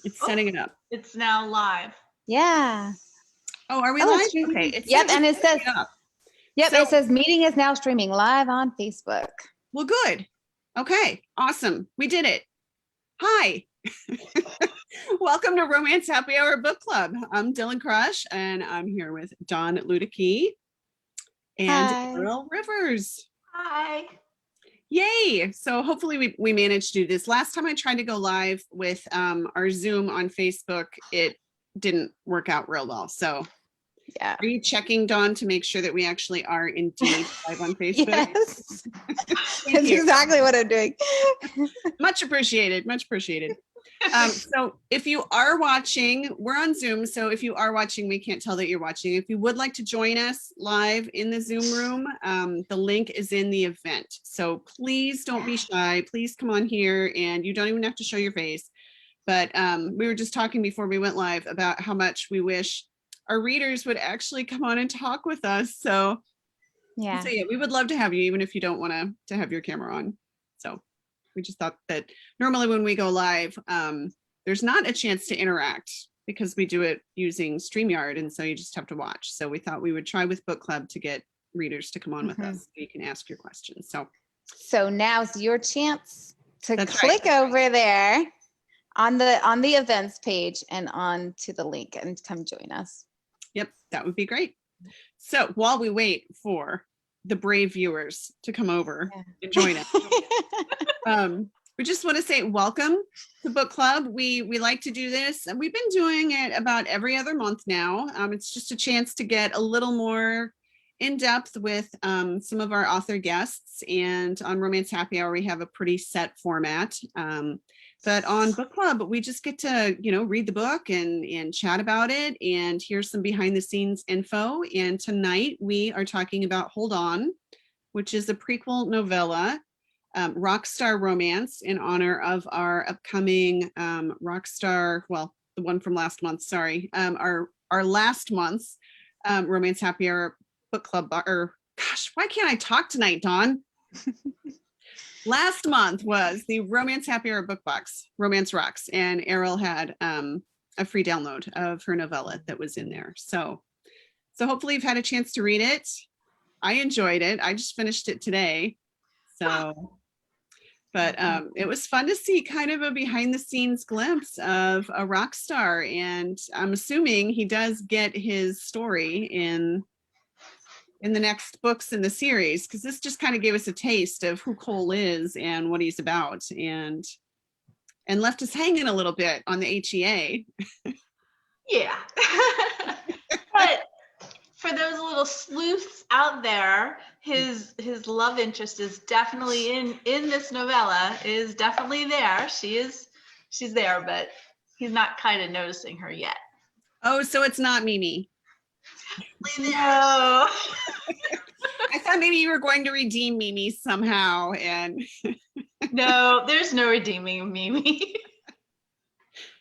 It's setting it up. It's now live. Yeah. Oh, are we live? Okay. Yep, and it says, it says meeting is now streaming live on Facebook. Well, good. Okay, awesome. We did it. Hi. Welcome to Romance Happy Hour Book Club. I'm Dylann Crush, and I'm here with Dawn Luedecke and Arell Rivers. Hi. Yay. So hopefully we managed to do this. Last time I tried to go live with our Zoom on Facebook, it didn't work out real well. So yeah. Are you checking, Dawn, to make sure that we actually are indeed live on Facebook? Yes. That's exactly what I'm doing. Much appreciated. Much appreciated. So if you are watching, we're on Zoom. So if you are watching, we can't tell that you're watching. If you would like to join us live in the Zoom room, the link is in the event. So please don't be shy. Please come on here, and you don't even have to show your face. But we were just talking before we went live about how much we wish our readers would actually come on and talk with us. So yeah, we would love to have you, even if you don't want to have your camera on. So we just thought that normally when we go live, there's not a chance to interact because we do it using StreamYard, and so you just have to watch. So we thought we would try with Book Club to get readers to come on with us so you can ask your questions. So now's your chance to click over there on the events page and on to the link and come join us. Yep, that would be great. So while we wait for the brave viewers to come over and join us, we just want to say welcome to Book Club. We like to do this, and we've been doing it about every other month now. It's just a chance to get a little more in depth with some of our author guests, and on Romance Happy Hour we have a pretty set format. But on Book Club, we just get to, read the book and chat about it, and here's some behind the scenes info. And tonight we are talking about Hold On, which is a prequel novella, Rockstar romance, in honor of our upcoming Rockstar, well, the one from last month, sorry, our last month's Romance Happy Hour Book Club, or gosh, why can't I talk tonight, Dawn? Last month was the Romance Happy Hour book box, Romance Rocks, and Arell had a free download of her novella that was in there. So hopefully you've had a chance to read it. I enjoyed it. I just finished it today. So, but it was fun to see kind of a behind the scenes glimpse of a rock star, and I'm assuming he does get his story in the next books in the series, because this just kind of gave us a taste of who Cole is and what he's about, and left us hanging a little bit on the HEA. Yeah. But for those little sleuths out there, his love interest is definitely in this novella, is definitely there. She's there, but he's not kind of noticing her yet. Oh, so it's not Mimi. No. I thought maybe you were going to redeem Mimi somehow, and no, there's no redeeming Mimi.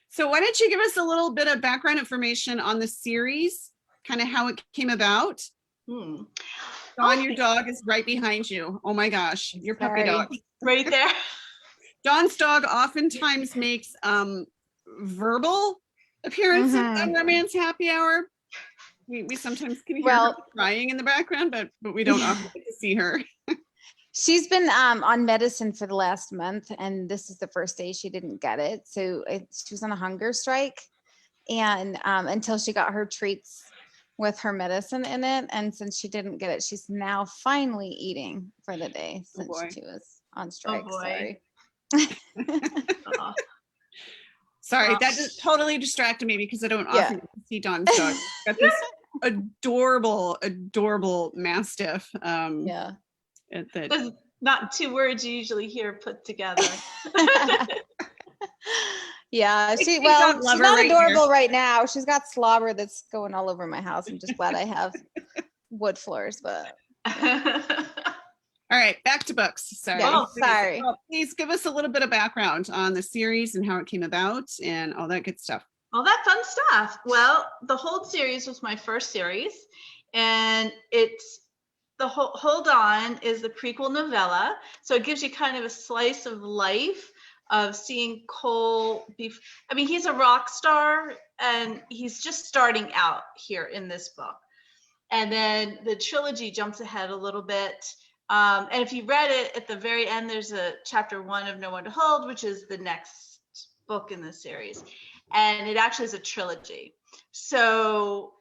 So why don't you give us a little bit of background information on the series, kind of how it came about? Dawn, your dog is right behind you. Oh my gosh, your puppy dog. Right there. Dawn's dog oftentimes makes verbal appearances on Romance Happy Hour. We sometimes can hear her crying in the background, but we don't often get to see her. She's been on medicine for the last month, and this is the first day she didn't get it. So she was on a hunger strike, and until she got her treats with her medicine in it. And since she didn't get it, she's now finally eating for the day since she was on strike. Sorry. Sorry, that just totally distracted me because I don't often see Dawn's dog. Got this adorable Mastiff. That's not two words you usually hear put together. She's not adorable right now. She's got slobber that's going all over my house. I'm just glad I have wood floors, but. All right, back to books. Sorry. Sorry. Please give us a little bit of background on the series and how it came about and all that good stuff. All that fun stuff. Well, the Hold series was my first series, and it's the Hold On is the prequel novella. So it gives you kind of a slice of life of seeing Cole I mean, he's a rock star and he's just starting out here in this book. And then the trilogy jumps ahead a little bit. And if you read it at the very end, there's a chapter 1 of No One to Hold, which is the next book in the series. And it actually is a trilogy. So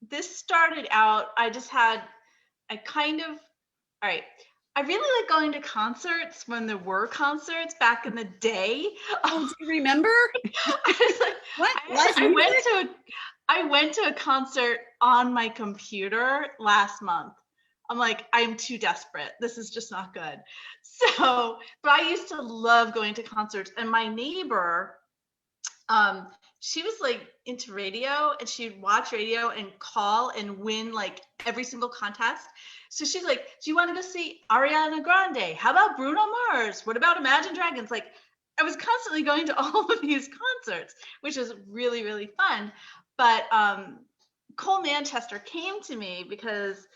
this started out, I really like going to concerts when there were concerts back in the day. Oh, do you remember? I was like, what? I went to a concert on my computer last month. I'm like, I'm too desperate. This is just not good. So, but I used to love going to concerts. And my neighbor, she was like into radio, and she'd watch radio and call and win like every single contest. So she's like, do you want to go see Ariana Grande? How about Bruno Mars? What about Imagine Dragons? Like, I was constantly going to all of these concerts, which is really, really fun. But Cole Manchester came to me because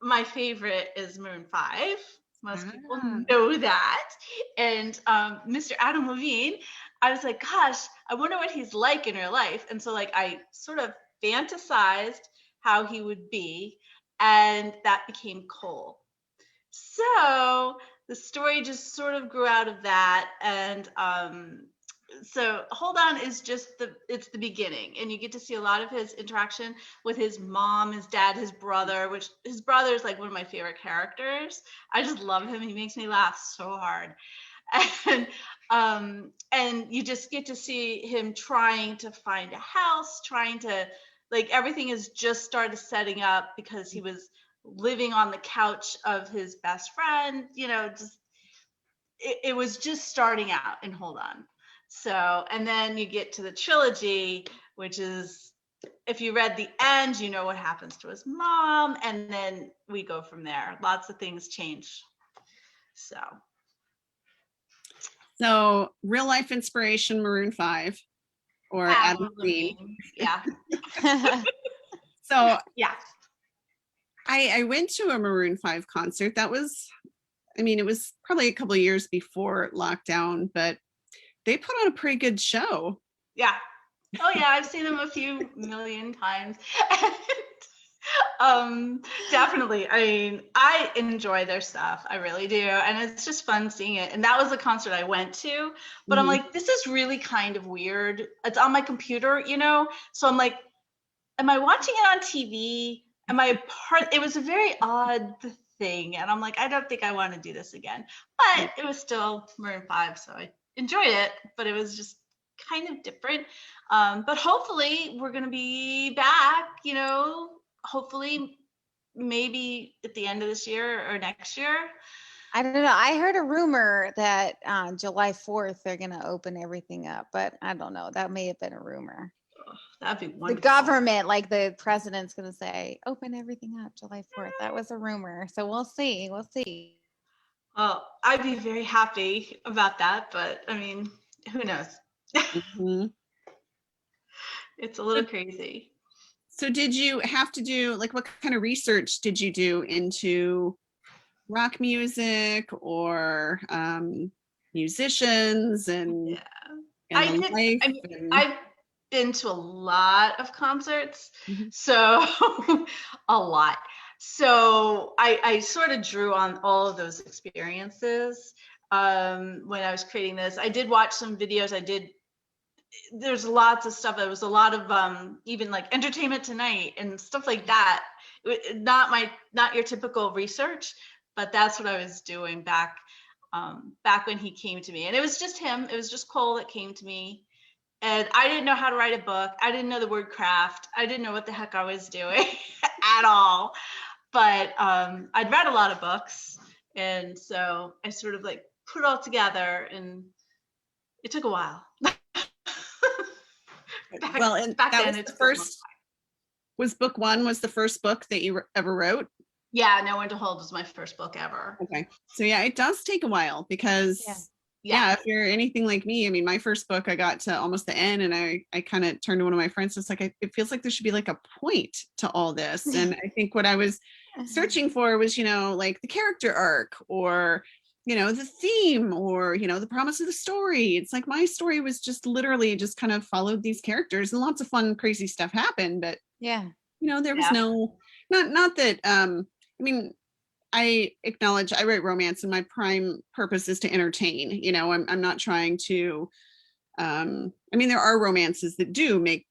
my favorite is Maroon 5. Most people know that. And Mr. Adam Levine, I was like, gosh, I wonder what he's like in real life. And so like I sort of fantasized how he would be, and that became Cole. So the story just sort of grew out of that. And so Hold On is just it's the beginning, and you get to see a lot of his interaction with his mom, his dad, his brother, which his brother is like one of my favorite characters. I just love him. He makes me laugh so hard. And you just get to see him trying to find a house, trying to, like, everything is just started setting up because he was living on the couch of his best friend, just it was just starting out in Hold On. So, and then you get to the trilogy, which is, if you read the end, you know what happens to his mom, and then we go from there. Lots of things change. So real life inspiration, Maroon 5 or Adam Levine. Yeah. So yeah. I went to a Maroon 5 concert. That was, it was probably a couple of years before lockdown, but they put on a pretty good show. Yeah. Oh yeah, I've seen them a few million times. Definitely. I mean, I enjoy their stuff. I really do. And it's just fun seeing it. And that was a concert I went to, but I'm like, this is really kind of weird. It's on my computer, So I'm like, am I watching it on TV? Am I it was a very odd thing. And I'm like, I don't think I want to do this again, but it was still Maroon 5. So I enjoyed it, but it was just kind of different. But hopefully we're going to be back, hopefully maybe at the end of this year or next year. I don't know. I heard a rumor that July 4th, they're going to open everything up, but I don't know. That may have been a rumor. Oh, that'd be wonderful. The government, like the president's going to say, open everything up July 4th. That was a rumor. So we'll see. We'll see. Oh, I'd be very happy about that, but I mean, who knows? It's a little crazy. So did you have to do, like, what kind of research did you do into rock music or musicians and I've been to a lot of concerts, so a lot. So I sort of drew on all of those experiences when I was creating this. I did watch some videos. There's lots of stuff. There was a lot of even like Entertainment Tonight and stuff like that. Not your typical research, but that's what I was doing back when he came to me. And it was just him. It was just Cole that came to me. And I didn't know how to write a book. I didn't know the word craft. I didn't know what the heck I was doing at all. But I'd read a lot of books. And so I sort of like put it all together, and it took a while. Was book 1 was the first book that you ever wrote? Yeah, No One to Hold was my first book ever. Okay. So yeah, it does take a while because if you're anything like me, my first book, I got to almost the end and I kind of turned to one of my friends. It's like, it feels like there should be like a point to all this. And I think what I was searching for was, like the character arc or, the theme or, the promise of the story. It's like my story was just literally just kind of followed these characters and lots of fun, crazy stuff happened. But, Yeah. there was not that, I mean, I acknowledge I write romance and my prime purpose is to entertain. I'm not trying to, there are romances that do make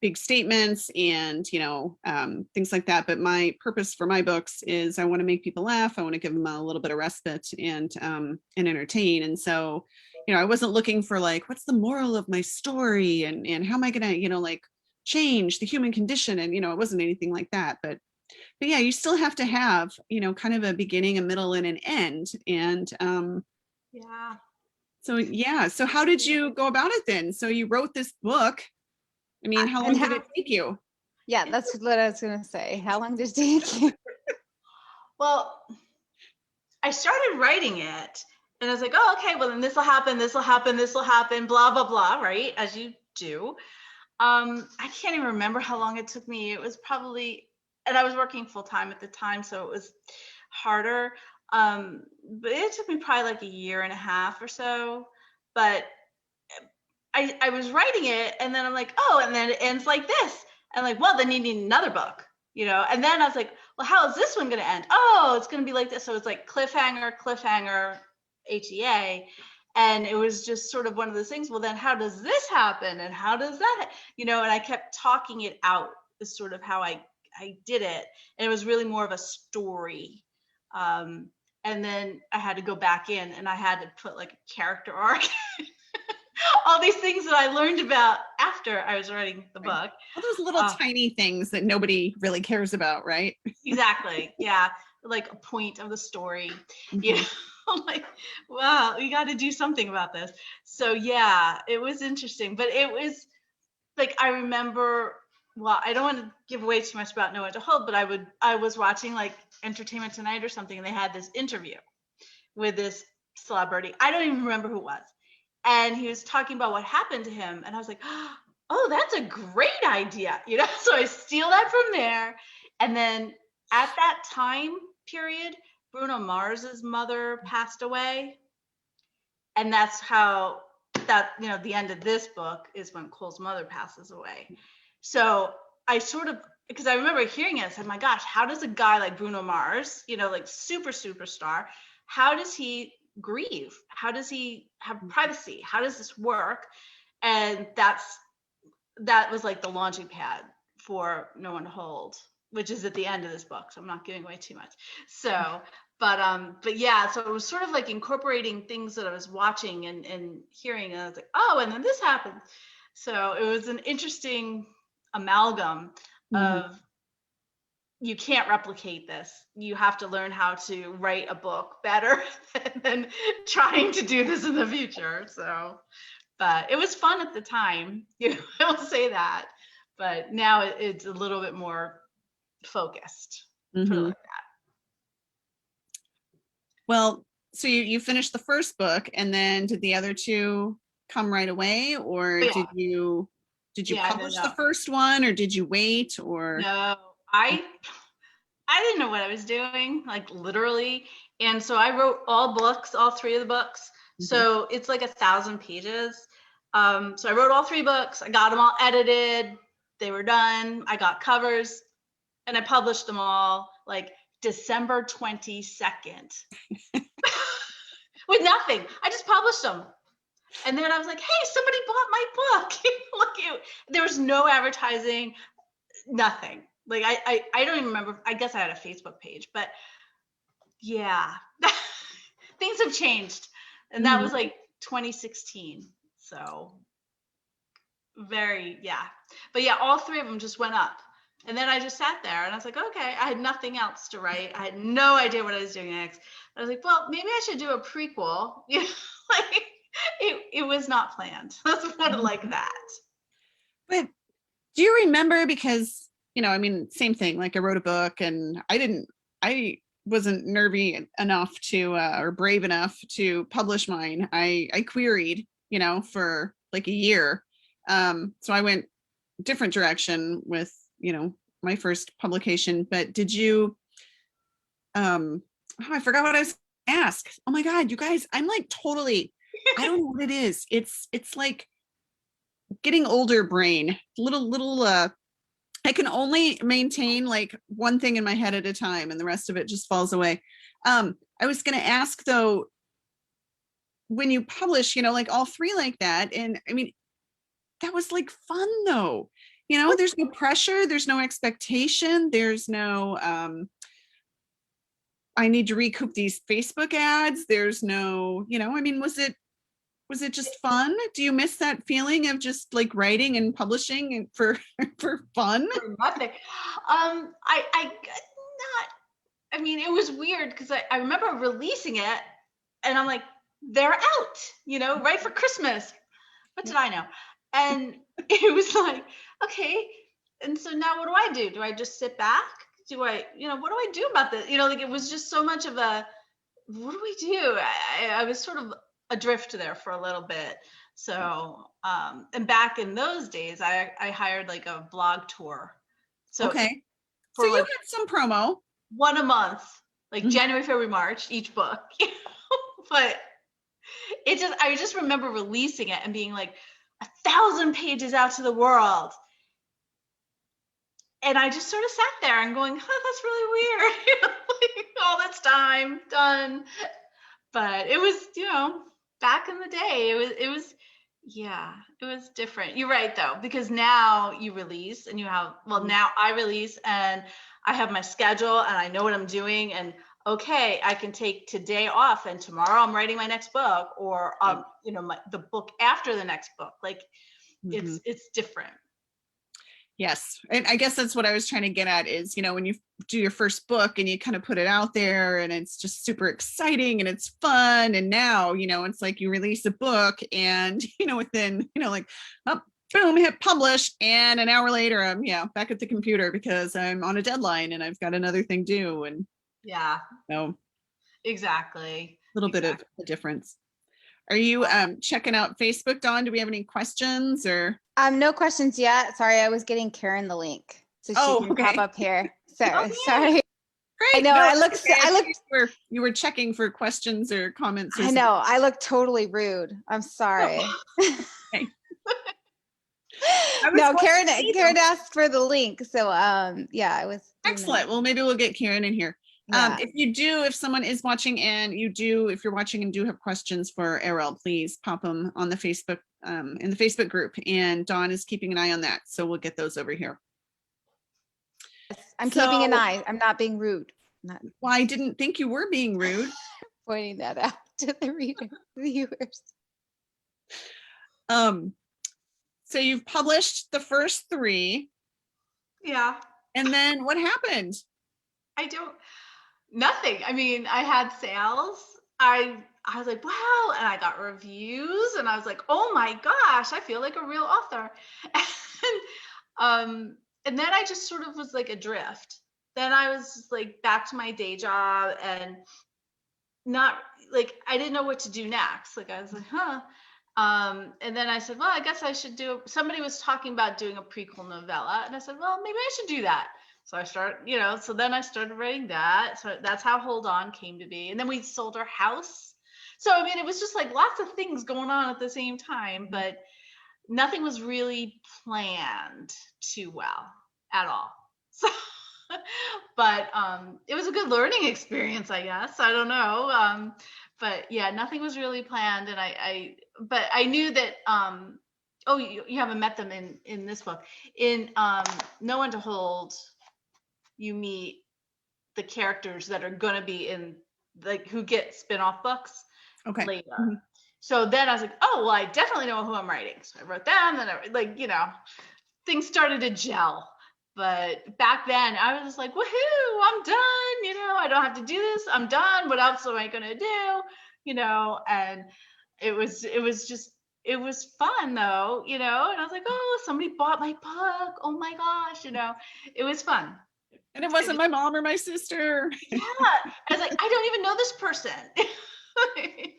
big statements and things like that, but my purpose for my books is I want to make people laugh. I want to give them a little bit of respite and entertain. And so I wasn't looking for like, what's the moral of my story and how am I gonna like change the human condition, and it wasn't anything like that. But yeah, you still have to have kind of a beginning, a middle, and an end. And yeah so how did you go about it then? So you wrote this book. How long did it take you? Yeah, that's what I was going to say. How long did it take you? Well, I started writing it and I was like, oh, okay, well then this will happen, blah, blah, blah, right? As you do. I can't even remember how long it took me. It was probably, and I was working full time at the time, so it was harder. But it took me probably like a year and a half or so. But I was writing it and then I'm like, oh, and then it ends like this. And like, well, then you need another book, and then I was like, well, how is this one going to end? Oh, it's going to be like this. So it's like cliffhanger, HEA. And it was just sort of one of those things. Well, then how does this happen? And how does that, and I kept talking it out is sort of how I did it. And it was really more of a story. And then I had to go back in and I had to put like a character arc. All these things that I learned about after I was writing the book. All those little tiny things that nobody really cares about, right? Exactly. Yeah. Like a point of the story. I'm like, wow, we got to do something about this. So yeah, it was interesting. But it was like, I remember, well, I don't want to give away too much about Know When to Hold, but I was watching like Entertainment Tonight or something, and they had this interview with this celebrity. I don't even remember who it was. And he was talking about what happened to him. And I was like, oh, that's a great idea. So I steal that from there. And then at that time period, Bruno Mars's mother passed away. And that's how the end of this book is when Cole's mother passes away. So I sort of, because I remember hearing it, I said, my gosh, how does a guy like Bruno Mars, like superstar, how does he grieve? How does he have privacy? How does this work? And that was like the launching pad for Know When to Hold, which is at the end of this book. So I'm not giving away too much. So, but yeah, so it was sort of like incorporating things that I was watching and hearing, and I was like, oh, and then this happened. So it was an interesting amalgam of, you can't replicate this. You have to learn how to write a book better than trying to do this in the future. So, but it was fun at the time. I will say that. But now it's a little bit more focused. Put it like that. Well, so you finished the first book, and then did the other two come right away, or did you publish the first one, or did you wait? Or no, I didn't know what I was doing, like literally. And so I wrote all three of the books. So it's like 1,000 pages. So I wrote all three books. I got them all edited. They were done. I got covers and I published them all like December 22nd with nothing. I just published them. And then I was like, hey, somebody bought my book. Look, there was no advertising, nothing. Like I don't even remember. I guess I had a Facebook page, but yeah, things have changed. And that was like 2016. So but yeah, all three of them just went up. And then I just sat there and I was like, okay, I had nothing else to write. I had no idea what I was doing next. I was like, well, maybe I should do a prequel. Like it was not planned. Let's put it like that. But do you remember, because same thing, like I wrote a book and I wasn't nervy enough to or brave enough to publish mine. I queried, for like a year. So I went a different direction with, my first publication. But did you I forgot what I was ask, oh my God, you guys, I'm like totally, I don't know what it is. It's like getting older brain, little, I can only maintain like one thing in my head at a time and the rest of it just falls away. I was going to ask though, when you publish, like all three like that, and I mean, that was like fun though. There's no pressure, there's no expectation, there's no, I need to recoup these Facebook ads. There's no, I mean, was it just fun? Do you miss that feeling of just like writing and publishing and for fun? For nothing. I mean, it was weird because I remember releasing it and I'm like, they're out, right for Christmas. What did I know? And it was like, okay. And so now what do I do? Do I just sit back? Do I, what do I do about this? Like it was just so much of a, what do we do? I was sort of adrift there for a little bit. So, and back in those days, I hired like a blog tour. So, okay. So you had some promo. One a month, like January, February, March, each book. But I just remember releasing it and being like 1,000 pages out to the world. And I just sort of sat there and going, oh, that's really weird. Like, all this time done. But it was, back in the day, it was different. You're right though, because now you release and you have, now I release and I have my schedule and I know what I'm doing and okay, I can take today off and tomorrow I'm writing my next book or, the book after the next book. Like it's different. Yes. And I guess that's what I was trying to get at is, when you do your first book and you kind of put it out there and it's just super exciting and it's fun. And now, it's like you release a book and, within, like, oh, boom, hit publish. And an hour later, I'm, back at the computer because I'm on a deadline and I've got another thing due. And so exactly. A little bit of a difference. Are you checking out Facebook, Dawn? Do we have any questions or? No questions yet. Sorry, I was getting Karen the link so she can pop up here. So sorry. Great. I know. No, I looked. You were checking for questions or comments. Or I know. I look totally rude. I'm sorry. Okay. No, Karen asked for the link. So I was. Excellent. Well, maybe we'll get Karen in here. Yeah. If someone is watching and if you're watching and do have questions for Arell, please pop them on the Facebook, in the Facebook group. And Dawn is keeping an eye on that. So we'll get those over here. I'm keeping an eye. I'm not being rude. Well, I didn't think you were being rude. Pointing that out to the viewers. So you've published the first 3. Yeah. And then what happened? Nothing. I mean, I had sales. I was like, wow. And I got reviews and I was like, oh my gosh, I feel like a real author. And then I just sort of was like adrift. Then I was just like back to my day job and not like, I didn't know what to do next. Like I was like, and then I said, well, I guess I should somebody was talking about doing a prequel novella. And I said, well, maybe I should do that. So I then I started writing that. So that's how Hold On came to be. And then we sold our house. So, I mean, it was just like lots of things going on at the same time, but nothing was really planned too well at all. So, but it was a good learning experience, I guess. I don't know. But yeah, nothing was really planned. And but I knew that, you haven't met them in this book. In No One to Hold, you meet the characters that are going to be in who get spin-off books later. Mm-hmm. So then I was like, oh, well, I definitely know who I'm writing. So I wrote them and things started to gel. But back then I was just like, woohoo, I'm done. I don't have to do this. I'm done. What else am I going to do? And it was fun though, and I was like, oh, somebody bought my book. Oh my gosh. It was fun. And it wasn't my mom or my sister. Yeah. I was like, I don't even know this person.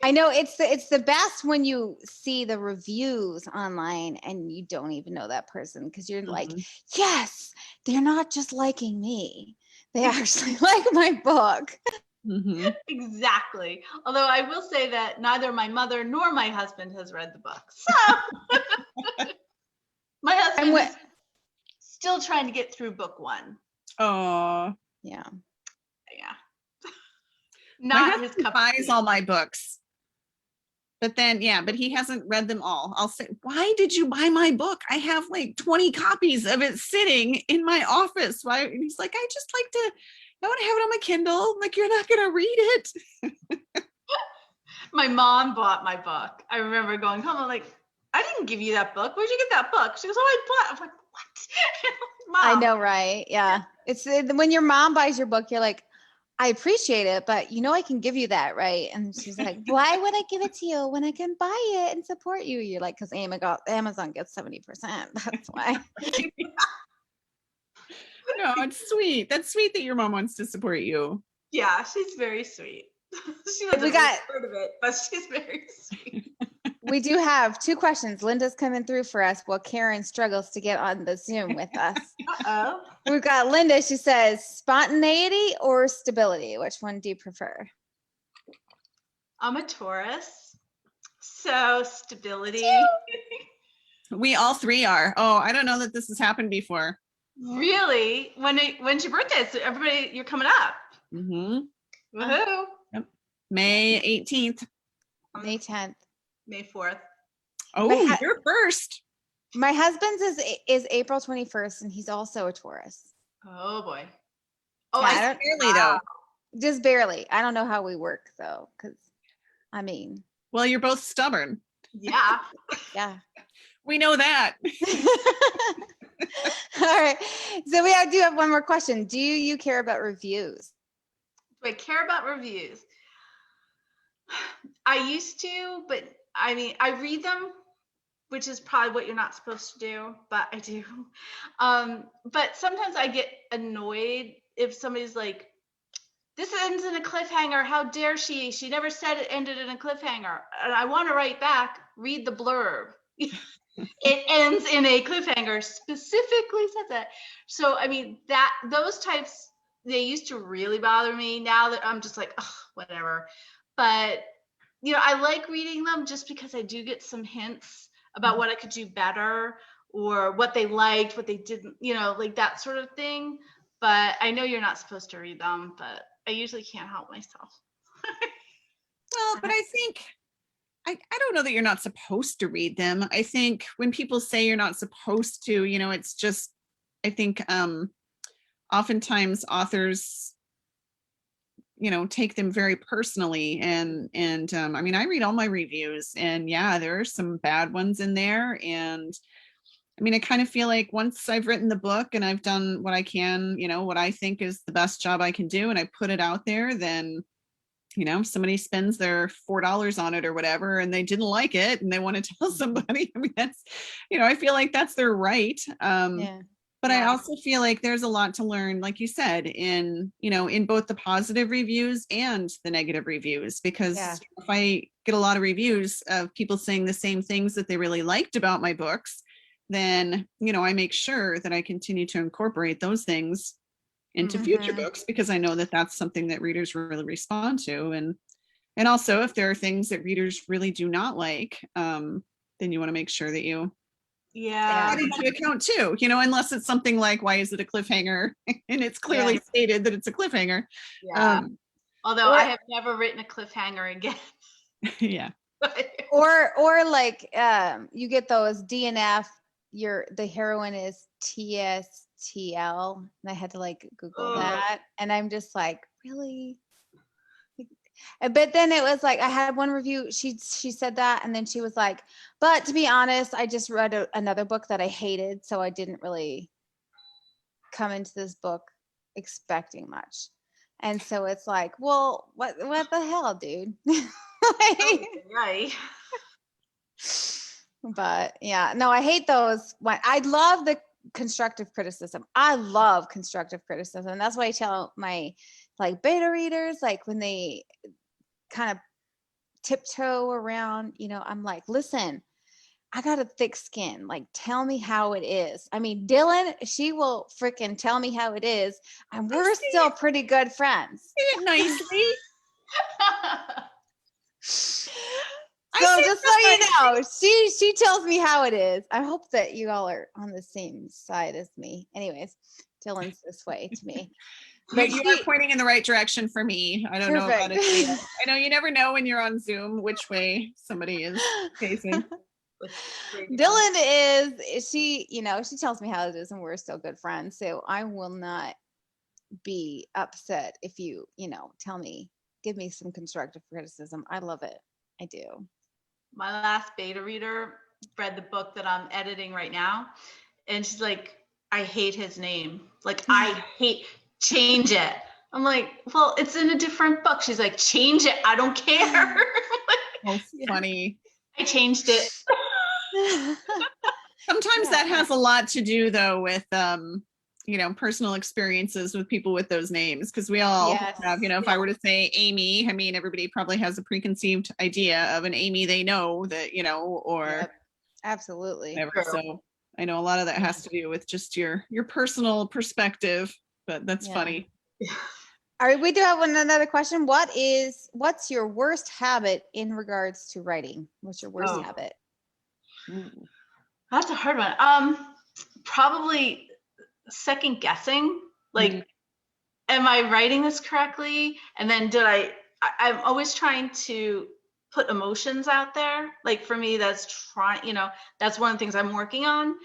I know it's the best when you see the reviews online and you don't even know that person because you're like, yes, they're not just liking me. They actually like my book. Mhm. Exactly. Although I will say that neither my mother nor my husband has read the book. So my husband is still trying to get through book 1. Oh, Yeah. Yeah. my Not his husband cup of buys tea. all my books. But then, yeah, but he hasn't read them all. I'll say, why did you buy my book? I have like 20 copies of it sitting in my office. Why? And he's like, I want to have it on my Kindle. I'm like, you're not going to read it. My mom bought my book. I remember going home. I'm like, I didn't give you that book. Where'd you get that book? She goes, oh, I bought. I'm like, what? Mom. I know, right? Yeah. It's when your mom buys your book, you're like, I appreciate it, but you know I can give you that, right? And she's like, why would I give it to you when I can buy it and support you? You're like, because Amazon gets 70%. That's why. No, it's sweet. That's sweet that your mom wants to support you. Yeah, she's very sweet. She doesn't heard of it, but she's very sweet. We do have 2 questions. Linda's coming through for us while Karen struggles to get on the Zoom with us. Uh-oh. We've got Linda. She says, spontaneity or stability? Which one do you prefer? I'm a Taurus, so stability. We all 3 are. Oh, I don't know that this has happened before. Really? When's your birthday? So everybody, you're coming up. Mm-hmm. Woohoo. Yep. May 18th. May 10th. May 4th. Oh, you're first. My husband's is April 21st, and he's also a Taurus. Oh boy. Oh, Yeah, barely though. Just barely. I don't know how we work though, because I mean. Well, you're both stubborn. Yeah. Yeah. We know that. All right. So we do have one more question. Do you care about reviews? Do I care about reviews? I used to, but I mean, I read them, which is probably what you're not supposed to do, but I do. But sometimes I get annoyed if somebody's like, this ends in a cliffhanger. How dare she? She never said it ended in a cliffhanger. And I want to write back, read the blurb. It ends in a cliffhanger, specifically said that. So, I mean, those types, they used to really bother me. Now that I'm just like, oh, whatever. But, you know, I like reading them just because I do get some hints about what I could do better or what they liked, what they didn't, you know, like that sort of thing. But I know you're not supposed to read them, but I usually can't help myself. Well, but I think, I don't know that you're not supposed to read them. I think when people say you're not supposed to, you know, it's just, I think oftentimes authors, you know, take them very personally. And I mean, I read all my reviews and yeah, there are some bad ones in there. And I mean, I kind of feel like once I've written the book and I've done what I can, you know, what I think is the best job I can do, and I put it out there, then, you know, if somebody spends their $4 on it or whatever, and they didn't like it and they want to tell somebody, I mean, that's, you know, I feel like that's their right. But I also feel like there's a lot to learn, like you said, in, you know, in both the positive reviews and the negative reviews, because if I get a lot of reviews of people saying the same things that they really liked about my books, then, you know, I make sure that I continue to incorporate those things into future books, because I know that that's something that readers really respond to. And also if there are things that readers really do not like, then you want to make sure that you take that into account too, you know, unless it's something like, why is it a cliffhanger? And it's clearly stated that it's a cliffhanger. Although I have never written a cliffhanger again. Yeah. or like you get those DNF, the heroine is TSTL, and I had to like Google that, and I'm just like, really? But then it was like, I had one review, she said that, and then she was like, but to be honest, I just read another book that I hated, so I didn't really come into this book expecting much. And so it's like, well, what the hell, dude? Right. But yeah, no, I hate those. I love the constructive criticism. I love constructive criticism. That's why I tell my like beta readers, like when they kind of tiptoe around, you know, I'm like, listen, I got a thick skin. Like, tell me how it is. I mean, Dylan, she will freaking tell me how it is. And we're still pretty good friends. Say it nicely. So just so you know, she tells me how it is. I hope that you all are on the same side as me. Anyways, Dylan's this way to me. But you are pointing in the right direction for me. I don't know about it. I know you never know when you're on Zoom which way somebody is facing. Dylan is, she tells me how it is and we're still good friends. So I will not be upset if you tell me, give me some constructive criticism. I love it. I do. My last beta reader read the book that I'm editing right now. And she's like, I hate his name. Like, change it. I'm like, well, it's in a different book. She's like, change it. I don't care. That's funny. I changed it. Sometimes that has a lot to do though with personal experiences with people with those names, because we all have, if I were to say Amy, I mean, everybody probably has a preconceived idea of an Amy they know that, or absolutely. Whatever. So I know a lot of that has to do with just your personal perspective, but that's funny. All right, we do have another question. What's your worst habit in regards to writing? What's your worst habit? That's a hard one. Probably second guessing. Like, am I writing this correctly? And then I'm always trying to put emotions out there. Like, for me, that's that's one of the things I'm working on.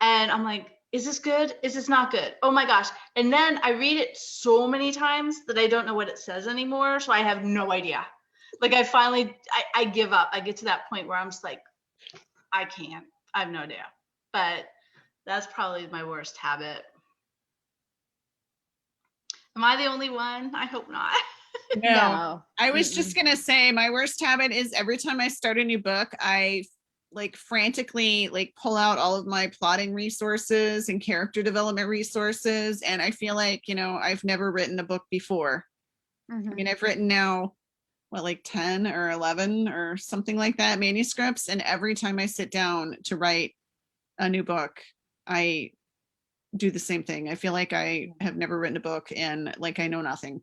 And I'm like, is this good? Is this not good? Oh my gosh. And then I read it so many times that I don't know what it says anymore. So I have no idea. Like, I give up. I get to that point where I'm just like, I can't. I have no idea. But that's probably my worst habit. Am I the only one? I hope not. No. I was just going to say my worst habit is every time I start a new book, I frantically pull out all of my plotting resources and character development resources. And I feel like, I've never written a book before. I mean, I've written now, 10 or 11 or something like that manuscripts. And every time I sit down to write a new book, I do the same thing. I feel like I have never written a book and I know nothing.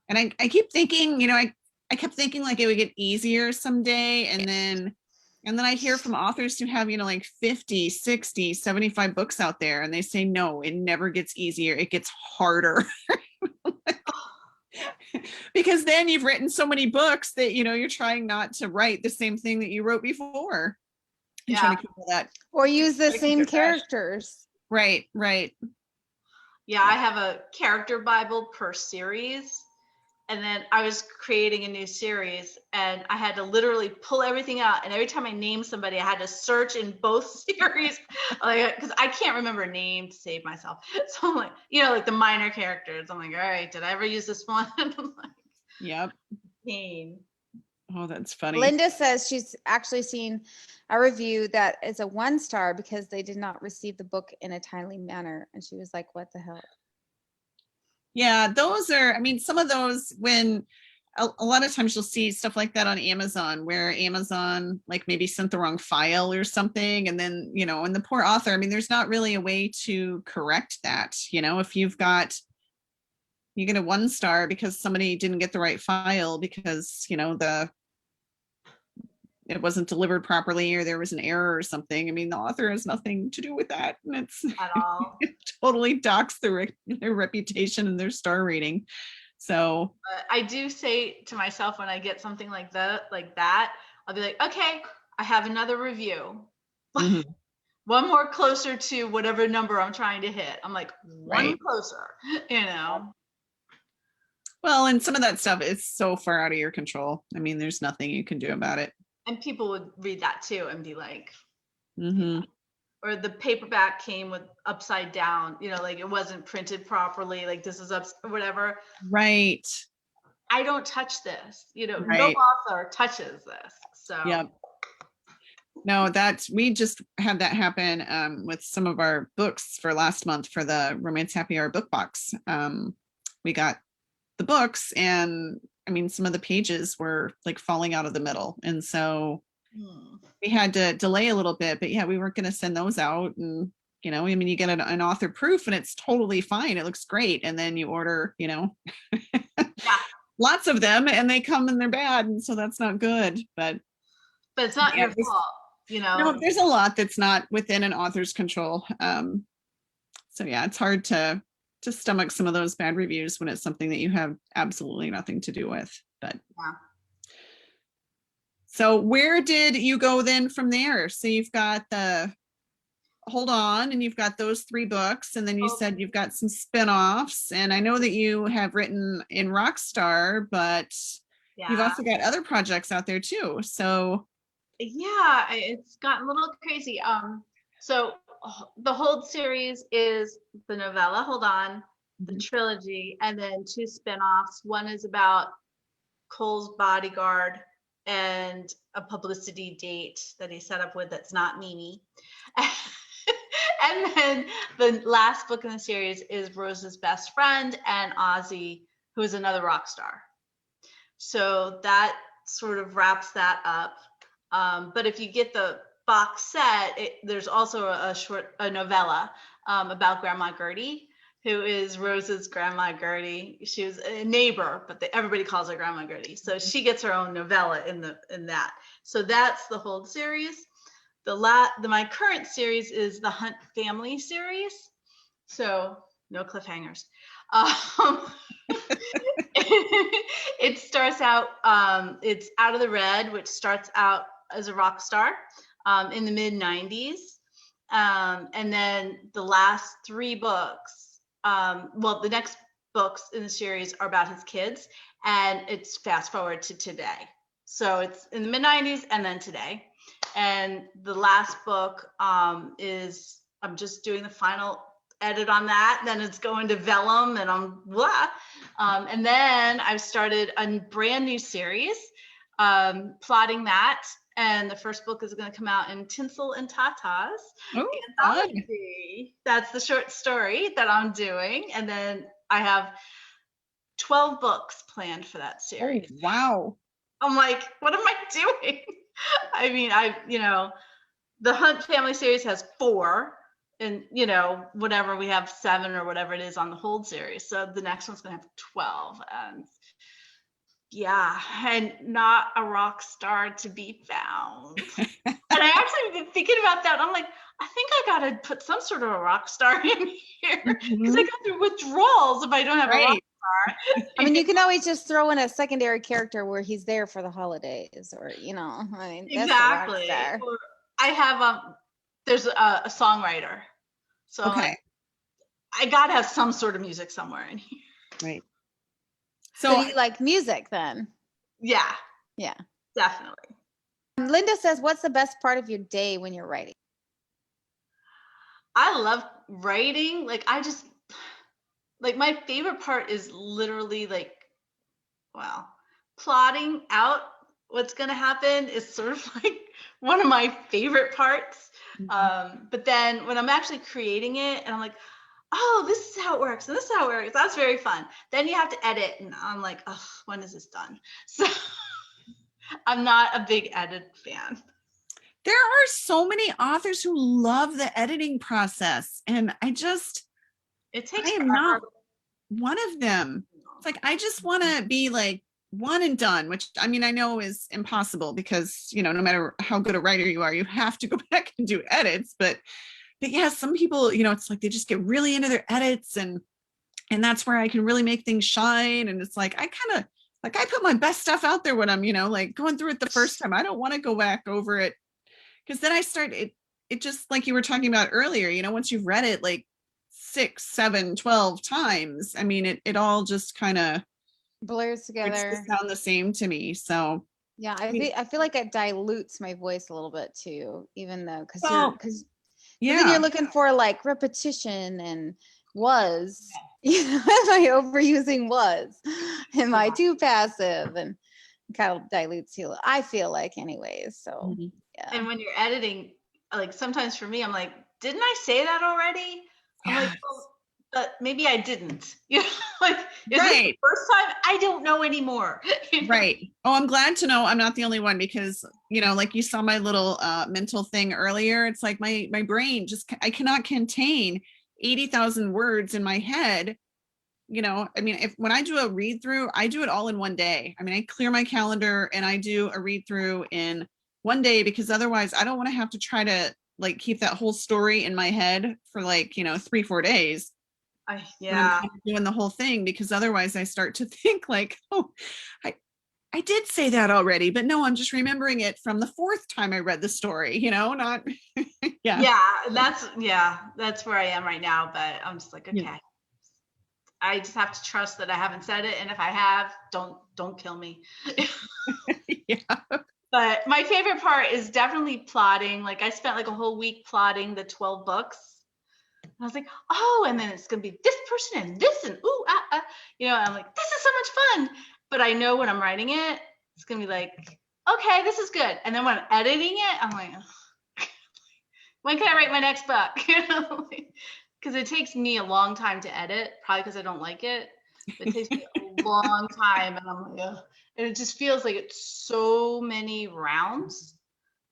And I keep thinking, I kept thinking it would get easier someday. And then I hear from authors who have, 50, 60, 75 books out there. And they say, no, it never gets easier. It gets harder. Because then you've written so many books that, you're trying not to write the same thing that you wrote before. Yeah. Trying to keep all that. Or use the same characters. Right. Yeah, I have a character Bible per series. And then I was creating a new series and I had to literally pull everything out. And every time I named somebody, I had to search in both series, because I can't remember a name to save myself. So I'm like, the minor characters. I'm like, all right, did I ever use this one? Yep. Pain. Oh, that's funny. Linda says she's actually seen a review that is a 1-star because they did not receive the book in a timely manner. And she was like, what the hell? Yeah, those are, some of those, when a lot of times you'll see stuff like that on Amazon, where Amazon maybe sent the wrong file or something. And then, and the poor author, there's not really a way to correct that. If you get a 1-star because somebody didn't get the right file because, it wasn't delivered properly or there was an error or something. The author has nothing to do with that. And it's at all. It totally docks their reputation and their star rating. So I do say to myself when I get something like that, I'll be like, okay, I have another review. One more closer to whatever number I'm trying to hit. I'm like, one closer, Well, and some of that stuff is so far out of your control. There's nothing you can do about it. And people would read that too and be like, or the paperback came with upside down, it wasn't printed properly, this is up, whatever. Right. I don't touch this, no author touches this. So yep. No, we just had that happen with some of our books for last month for the Romance Happy Hour book box. We got the books and some of the pages were falling out of the middle. And so we had to delay a little bit, but yeah, we weren't going to send those out. And, you know, I mean, you get an author proof and it's totally fine. It looks great. And then you order, you know, lots of them and they come and they're bad. And so that's not good, but it's not your fault, you know. No, there's a lot that's not within an author's control. So yeah, it's hard to stomach some of those bad reviews when it's something that you have absolutely nothing to do with. But so where did you go then from there? So you've got the Hold On, and you've got those 3 books, and then you said you've got some spin-offs, and I know that you have written in Rockstar, but you've also got other projects out there too. So yeah, it's gotten a little crazy. So the Hold series is the novella Hold On, the trilogy, and then 2 spin-offs. One is about Cole's bodyguard and a publicity date that he set up with that's not Mimi. And then the last book in the series is Rose's best friend and Ozzy, who is another rock star. So that sort of wraps that up. But if you get the box set, there's also a novella about Grandma Gertie, who is Rose's Grandma Gertie. She was a neighbor, but everybody calls her Grandma Gertie. So she gets her own novella in that. So that's the Hold series. My current series is the Hunt family series. So no cliffhangers. It starts out, it's Out of the Red, which starts out as a rock star in the mid 90s. And then the last 3 books, the next books in the series are about his kids, and it's fast forward to today. So it's in the mid 90s and then today. And the last book is, I'm just doing the final edit on that. Then it's going to vellum and and then I've started a brand new series, plotting that. And the first book is going to come out in Tinsel and Tatas anthology. That's the short story that I'm doing. And then I have 12 books planned for that series. Oh, wow. I'm like, what am I doing? I mean, the Hunt family series has 4, and whatever, we have 7 or whatever it is on the Hold series. So the next one's going to have 12. And yeah, and not a rock star to be found. And I actually been thinking about that. I'm like, I think I got to put some sort of a rock star in here, because I go through withdrawals if I don't have a rock star. I mean, you can always just throw in a secondary character where he's there for the holidays, or I mean, that's exactly. Or I have there's a songwriter, so I gotta have some sort of music somewhere in here. Right. So you like music then? Yeah, definitely. Linda says, what's the best part of your day when you're writing? I love writing. My favorite part is literally plotting out what's going to happen is sort of like one of my favorite parts. But then when I'm actually creating it and I'm like, oh, this is how it works, and this is how it works, that's very fun. Then you have to edit, and I'm like, oh, when is this done? So I'm not a big edit fan. There are so many authors who love the editing process, and I am not one of them. It's like, I just want to be like one and done, which I mean, I know is impossible because, no matter how good a writer you are, you have to go back and do edits. But yeah, some people, it's like they just get really into their edits, and that's where I can really make things shine. And it's like, I put my best stuff out there when I'm, going through it the first time. I don't want to go back over it, because then I start it just like you were talking about earlier, once you've read it like 6, 7, 12 times, I mean, it all just kind of blurs together. It sound the same to me. So yeah, I feel like it dilutes my voice a little bit too, even though because then you're looking for like repetition and was. Am I overusing was? Am I too passive? And kind of dilutes you, I feel like, anyways. So yeah. And when you're editing, like sometimes for me, I'm like, didn't I say that already? I'm like, well, but maybe I didn't. You know, like, is this Right. the first time? I don't know anymore. You know? Right. Oh, I'm glad to know I'm not the only one because, like you saw my little mental thing earlier. It's like my brain just, I cannot contain 80,000 words in my head. I mean, when I do a read through, I do it all in one day. I mean, I clear my calendar and I do a read through in one day because otherwise I don't want to have to try to like keep that whole story in my head for like, 3-4 days. When I'm kind of doing the whole thing, because otherwise I start to think like, oh, I did say that already, but no, I'm just remembering it from the fourth time I read the story, not, Yeah, that's where I am right now. But I'm just like, okay, Yeah. I just have to trust that I haven't said it. And if I have, don't kill me. Yeah. But my favorite part is definitely plotting. Like I spent like a whole week plotting the 12 books. I was like, oh, and then it's going to be this person and this and ooh, I'm like, this is so much fun. But I know when I'm writing it, it's going to be like, okay, this is good. And then when I'm editing it, I'm like, when can I write my next book? Because it takes me a long time to edit, probably because I don't like it. But it takes me a long time. And I'm like, ugh. And it just feels like it's so many rounds,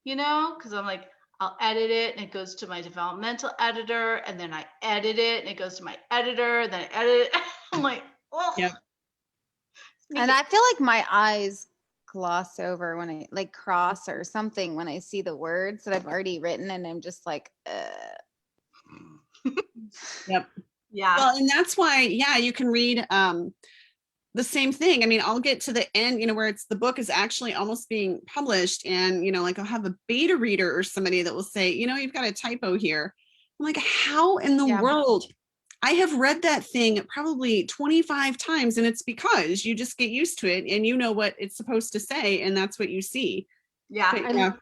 because I'm like, I'll edit it and it goes to my developmental editor, and then I edit it and it goes to my editor, then I edit it. I'm like, oh. Yep. And I feel like my eyes gloss over when I like cross or something when I see the words that I've already written, and I'm just like, Yep. Yeah. Well, and that's why, you can read the same thing. I mean, I'll get to the end, where the book is actually almost being published, and like I'll have a beta reader or somebody that will say, you've got a typo here. I'm like, how in the world? I have read that thing probably 25 times, and it's because you just get used to it and you know what it's supposed to say, and that's what you see. Yeah.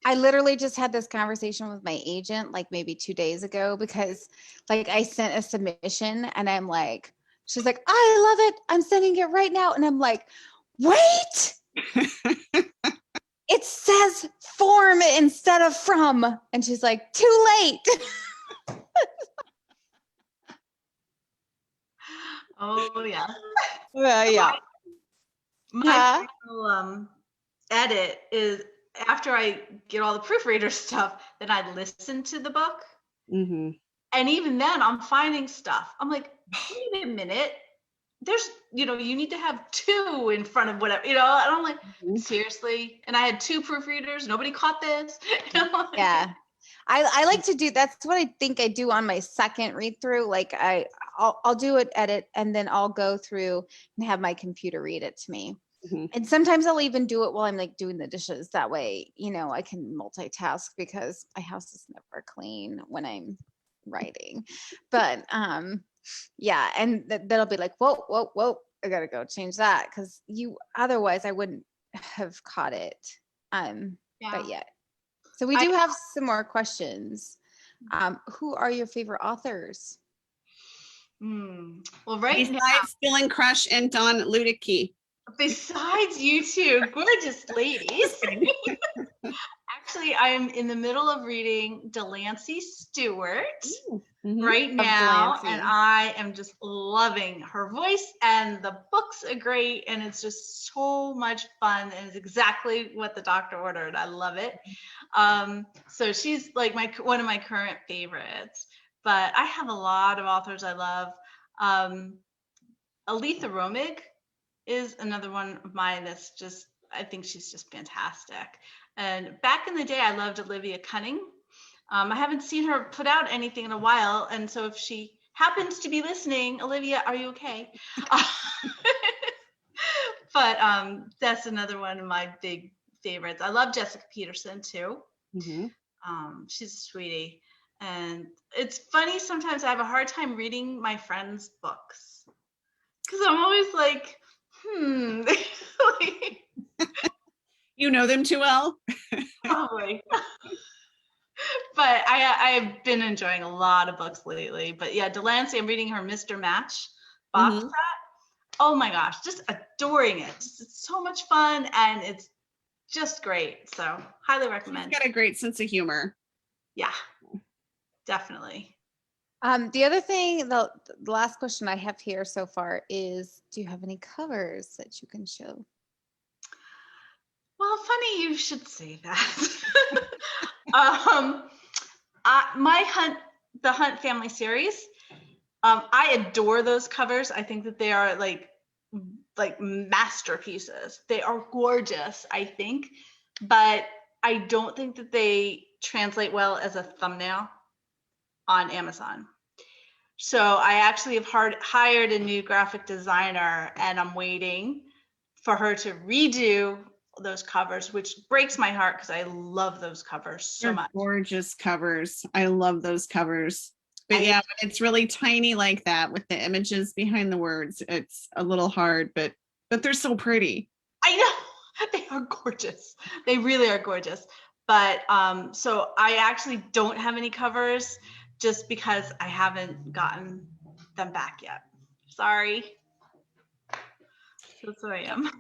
I literally just had this conversation with my agent like maybe 2 days ago, because like I sent a submission and I'm like, she's like, I love it, I'm sending it right now. And I'm like, wait, it says form instead of from. And she's like, too late. Oh yeah. Yeah. My final, edit is after I get all the proofreader stuff, then I listen to the book. Mm-hmm. And even then I'm finding stuff. I'm like, wait a minute. There's, you need to have 2 in front of whatever, and I'm like, seriously? And I had 2 proofreaders. Nobody caught this. Yeah. I like to do, that's what I think I do on my second read through. Like I'll do an edit and then I'll go through and have my computer read it to me. Mm-hmm. And sometimes I'll even do it while I'm like doing the dishes. That way, I can multitask, because my house is never clean when I'm writing. But yeah, and that'll be like, whoa, I gotta go change that, because otherwise I wouldn't have caught it. But yeah. So we do have some more questions. Who are your favorite authors? Well, right Besides now, Dylann Crush and Don Luedecke. besides you two gorgeous ladies, actually, I'm in the middle of reading Delancey Stewart right now, and I am just loving her voice, and the books are great, and it's just so much fun, and it's exactly what the doctor ordered. I love it. So she's like one of my current favorites, but I have a lot of authors I love. Aletha Romig is another one of mine that's just, I think she's just fantastic. And back in the day, I loved Olivia Cunning. I haven't seen her put out anything in a while, and so if she happens to be listening, Olivia, are you okay? But that's another one of my big favorites. I love Jessica Peterson too. Mm-hmm. She's a sweetie. And it's funny, sometimes I have a hard time reading my friends' books, because I'm always like, You know them too well. Probably. But I've been enjoying a lot of books lately. But yeah, Delancey, I'm reading her Mr. Match box set. Oh my gosh, just adoring it. It's so much fun, and it's just great. So highly recommend. She's got a great sense of humor. Yeah, definitely. The other thing, the last question I have here so far is, do you have any covers that you can show? Well, funny you should say that. The Hunt family series. I adore those covers. I think that they are like masterpieces. They are gorgeous, I think, but I don't think that they translate well as a thumbnail on Amazon. So I actually have hired a new graphic designer, and I'm waiting for her to redo those covers, which breaks my heart because I love those covers so They're much. gorgeous covers. I love those covers. But yeah, when it's really tiny like that with the images behind the words, it's a little hard, but they're so pretty. I know they are gorgeous. They really are gorgeous. But so I actually don't have any covers just because I haven't gotten them back yet. Sorry. That's who I am.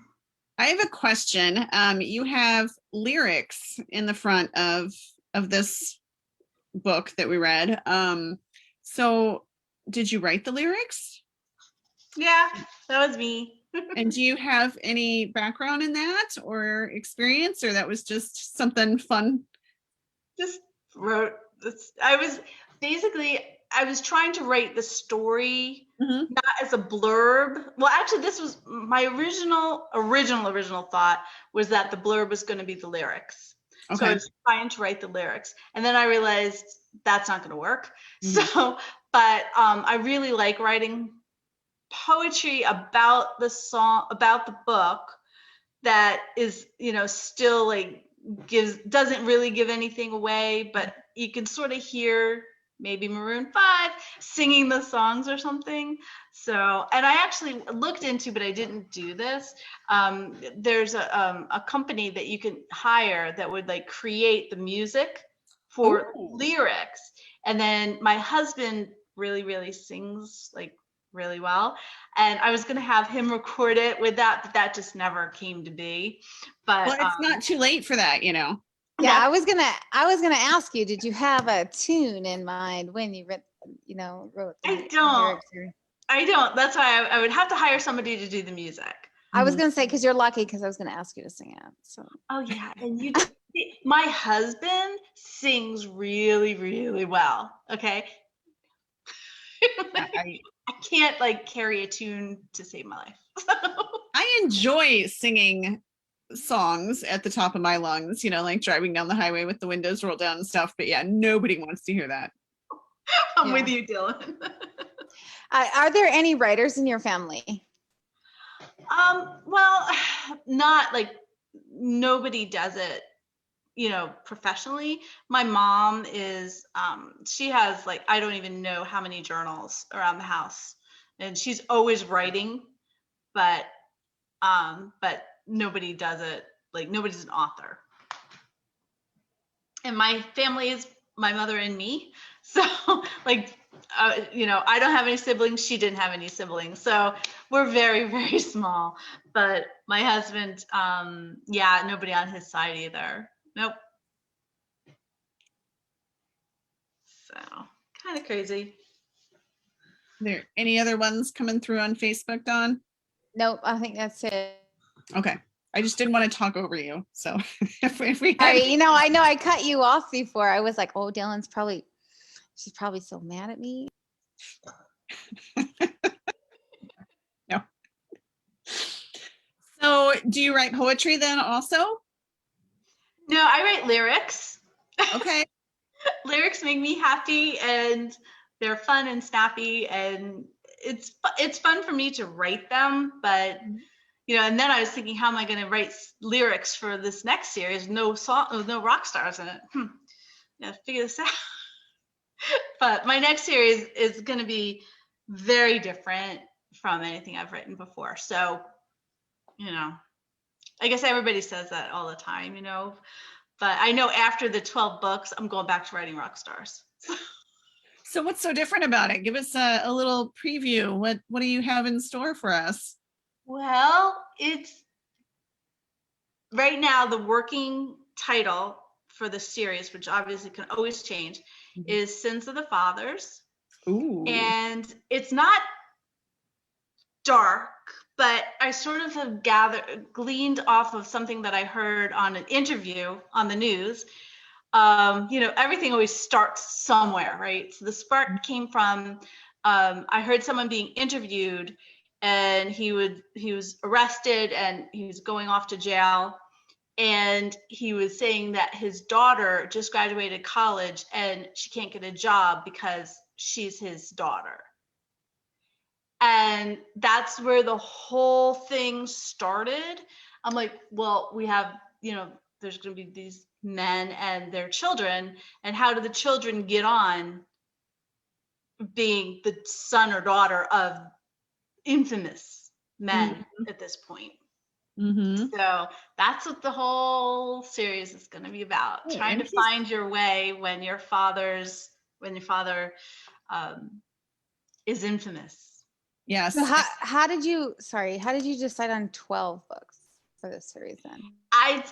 I have a question. You have lyrics in the front of this book that we read. So did you write the lyrics? Yeah, that was me. And do you have any background in that or experience, or that was just something fun? Just wrote this. I was trying to write the story, not as a blurb. Well, actually, this was my original thought, was that the blurb was going to be the lyrics. Okay. So I was trying to write the lyrics, and then I realized that's not going to work. So, but I really like writing poetry about the song, about the book, that is, still like doesn't really give anything away, but you can sort of hear maybe Maroon 5 singing the songs or something. So, and I actually looked into, but I didn't do this. There's a company that you can hire that would like create the music for lyrics. And then my husband really sings like really well. And I was going to have him record it with that, but that just never came to be. But well, it's not too late for that, Yeah, I was gonna ask you, did you have a tune in mind when you wrote the I don't. That's why I would have to hire somebody to do the music. I was gonna say, because you're lucky, because I was gonna ask you to sing it. So. Oh yeah, and my husband sings really well. Okay. I can't like carry a tune to save my life. I enjoy singing songs at the top of my lungs, like driving down the highway with the windows rolled down and stuff. But yeah, nobody wants to hear that. I'm with you, Dylan. Are there any writers in your family? Well, not like, nobody does it, professionally. My mom is, she has like, I don't even know how many journals around the house, and she's always writing, but nobody does it. Like, nobody's an author. And my family is my mother and me. So like, I don't have any siblings. She didn't have any siblings. So we're very small. But my husband, nobody on his side either. Nope. So kind of crazy. Are there any other ones coming through on Facebook, Dawn? Nope, I think that's it. Okay. I just didn't want to talk over you. So if we had... I know I cut you off before. I was like, oh, she's probably so mad at me. No. So do you write poetry then also? No, I write lyrics. Okay. Lyrics make me happy, and they're fun and snappy, and it's fun for me to write them, but and then I was thinking, how am I going to write lyrics for this next series? No rock stars in it. Figure this out. But my next series is going to be very different from anything I've written before. So, I guess everybody says that all the time, but I know after the 12 books, I'm going back to writing rock stars. So what's so different about it? Give us a little preview. What do you have in store for us? Well, it's right now the working title for the series, which obviously can always change, is Sins of the Fathers. Ooh. And it's not dark, but I sort of have gleaned off of something that I heard on an interview on the news. Everything always starts somewhere, right? So the spark came from, I heard someone being interviewed, and he was arrested and he was going off to jail. And he was saying that his daughter just graduated college and she can't get a job because she's his daughter. And that's where the whole thing started. I'm like, well, we have, there's going to be these men and their children, and how do the children get on being the son or daughter of infamous men at this point? So that's what the whole series is going to be about, trying to find your way when your father is infamous. Yes. So how did you decide on 12 books for this series then? I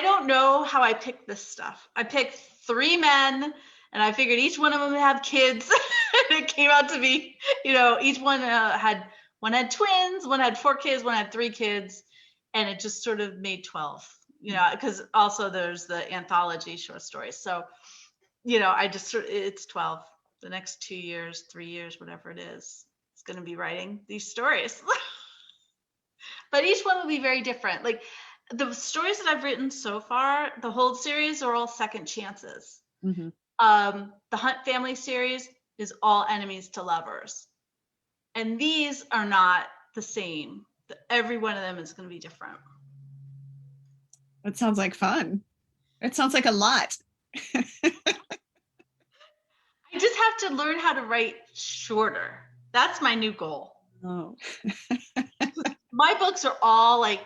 don't know how I picked this stuff. I picked 3 men, and I figured each one of them would have kids. And it came out to be, each one had twins, one had 4 kids, one had 3 kids, and it just sort of made 12. Because also there's the anthology short stories. So, it's 12. The next 2 years, 3 years, whatever it is, it's going to be writing these stories. But each one will be very different. Like the stories that I've written so far, the whole series are all second chances. The Hunt family series is all enemies to lovers. And these are not the same. Every one of them is going to be different. That sounds like fun. It sounds like a lot. I just have to learn how to write shorter. That's my new goal. Oh. My books are all like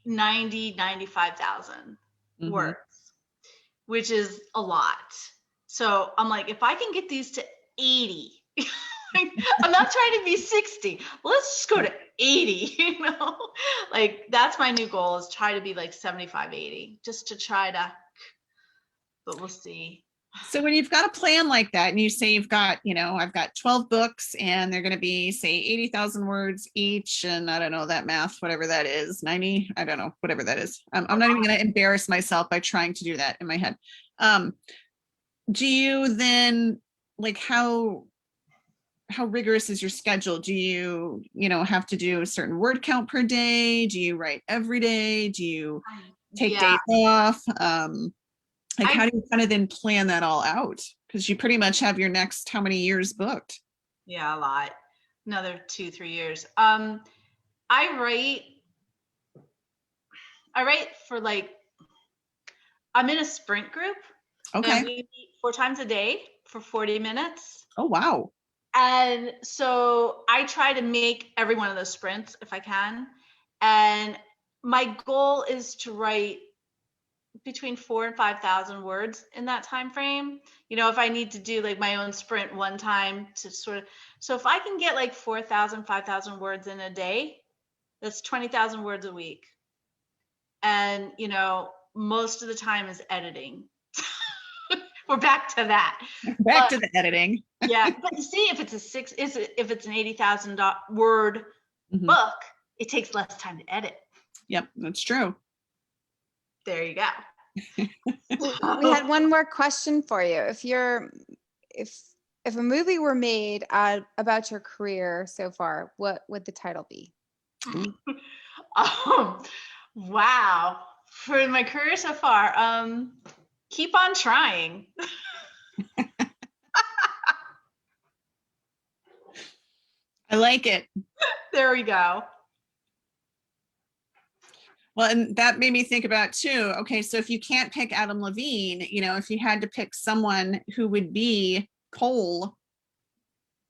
95,000 words, which is a lot. So I'm like, if I can get these to 80, I'm not trying to be 60. Let's just go to 80, Like that's my new goal, is try to be like 75, 80, just to try to, but we'll see. So when you've got a plan like that and you say you've got, I've got 12 books and they're going to be, say, 80,000 words each. And I don't know that math, whatever that is, 90, I don't know, whatever that is. I'm not even going to embarrass myself by trying to do that in my head. Do you then, like, how rigorous is your schedule? Do you, have to do a certain word count per day? Do you write every day? Do you take days off? How do you kind of then plan that all out? Because you pretty much have your next how many years booked? Yeah, a lot. Another 2-3 years. I write for like, I'm in a sprint group. Okay. And we meet 4 times a day for 40 minutes. Oh, wow. And so I try to make every one of those sprints if I can. And my goal is to write between 4,000 and 5,000 words in that time frame. If I need to do like my own sprint one time to sort of, so if I can get like 4,000, 5,000 words in a day, that's 20,000 words a week. And, most of the time is editing. We're back to that. Back to the editing. Yeah, but you see, if it's an 80,000 word book, it takes less time to edit. Yep, that's true. There you go. We had one more question for you. If a movie were made about your career so far, what would the title be? Wow. For my career so far, keep on trying. I like it. There we go. Well, and that made me think about too. Okay, so if you can't pick Adam Levine, if you had to pick someone who would be Cole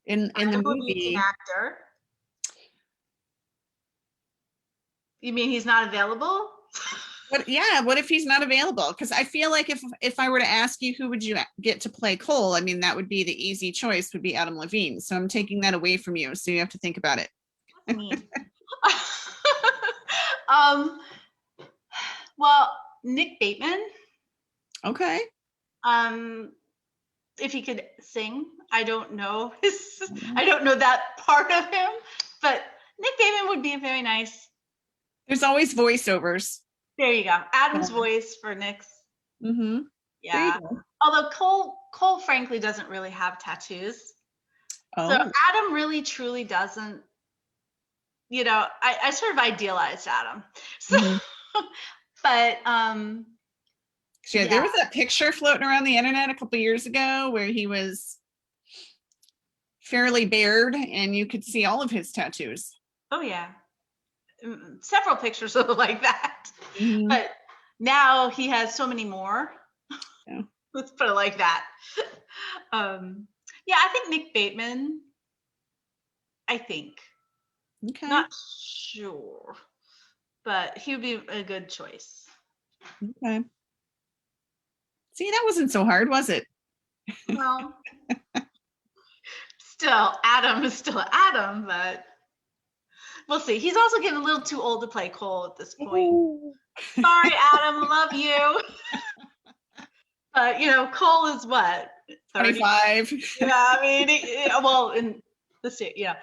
in the movie. An actor. You mean he's not available? What if he's not available? Because I feel like if I were to ask you who would you get to play Cole, I mean, that would be the easy choice, would be Adam Levine. So I'm taking that away from you. So you have to think about it. Well, Nick Bateman. Okay. if he could sing. I don't know I don't know that part of him, but Nick Bateman would be a very nice. There's always voiceovers. There you go. Adam's voice for Nick's. Mm-hmm. Yeah. Although Cole frankly doesn't really have tattoos. Oh. So Adam really truly doesn't, I sort of idealized Adam. So, but there was that picture floating around the internet a couple years ago where he was fairly bared and you could see all of his tattoos. Oh yeah. Several pictures look like that. But now he has so many more. Yeah. Let's put it like that. I think Nick Bateman. I think. Okay. Not sure, but he would be a good choice. Okay. See, that wasn't so hard, was it? Well, still, Adam is still Adam, but we'll see. He's also getting a little too old to play Cole at this point. Ooh. Sorry, Adam, love you. But Cole is what? 25. Yeah, I mean, in this year, yeah.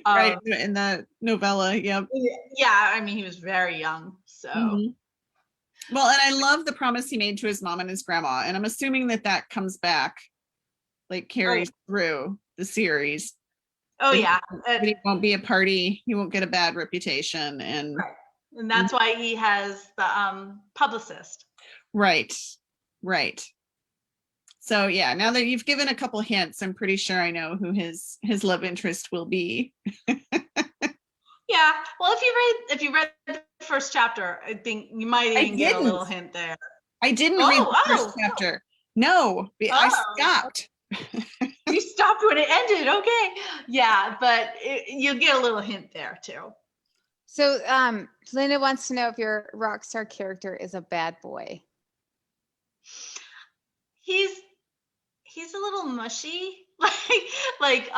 Right, in the novella, yeah. Yeah, I mean, he was very young, so. Well, and I love the promise he made to his mom and his grandma, and I'm assuming that comes back, like carries through the series. Oh, yeah. He won't be a party. He won't get a bad reputation, and that's why he has the publicist. Right. So yeah, now that you've given a couple hints, I'm pretty sure I know who his love interest will be. Yeah, well, if you read the first chapter, I think you might even get a little hint there. I didn't read the first chapter. No, I stopped. You stopped when it ended. Okay, yeah, but you'll get a little hint there too. So, Linda wants to know if your Rockstar character is a bad boy. He's a little mushy, like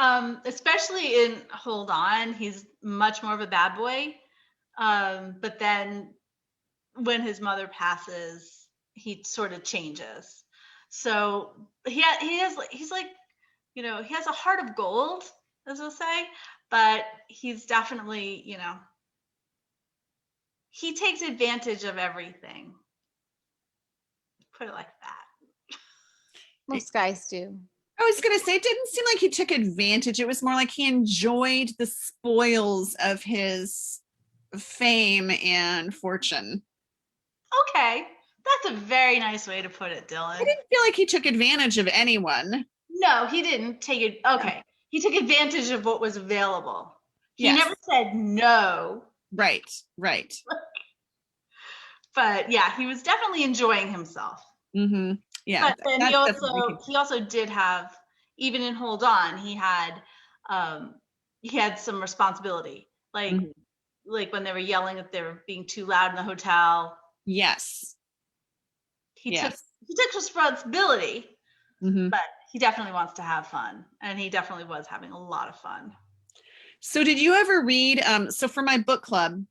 especially in Hold On, he's much more of a bad boy. But then when his mother passes, he sort of changes. So he has a heart of gold, as we'll say, but he's definitely, he takes advantage of everything. Put it like that. Most guys do. I was going to say, it didn't seem like he took advantage. It was more like he enjoyed the spoils of his fame and fortune. Okay. That's a very nice way to put it, Dylan. I didn't feel like he took advantage of anyone. No, he didn't take it. Okay. No. He took advantage of what was available. He never said no. Right. But yeah, he was definitely enjoying himself. Mm-hmm. Yeah. But then he also did have, even in Hold On, he had some responsibility. Like when they were yelling that they were being too loud in the hotel. Yes. He took responsibility, but he definitely wants to have fun. And he definitely was having a lot of fun. So did you ever read, so for my book club,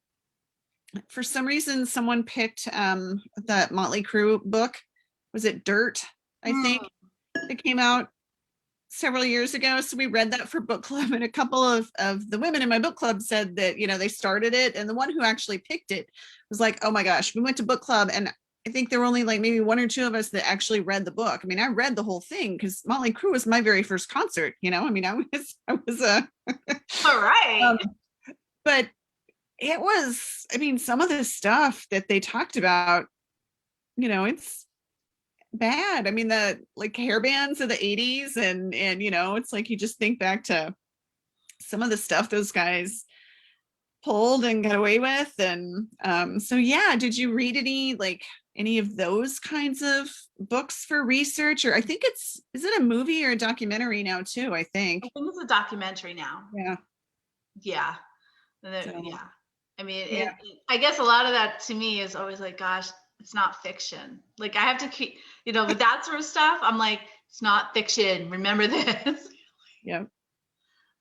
for some reason, someone picked that Motley Crue book. Was it Dirt? I think it came out several years ago. So we read that for book club, and a couple of the women in my book club said that, they started it. And the one who actually picked it was like, oh my gosh, we went to book club. And I think there were only like maybe one or two of us that actually read the book. I mean, I read the whole thing because Motley Crue was my very first concert, I mean, I was all right. But it was, I mean, some of the stuff that they talked about, it's bad. I mean, the like hair bands of the 80s and it's like you just think back to some of the stuff those guys pulled and got away with. And so yeah, did you read any of those kinds of books for research? Or I think is it a movie or a documentary now too? I think it's a documentary now. Yeah. Yeah. Yeah. I mean, I guess a lot of that to me is always like, gosh, it's not fiction. Like I have to keep, with that sort of stuff, I'm like, it's not fiction. Remember this. Yeah.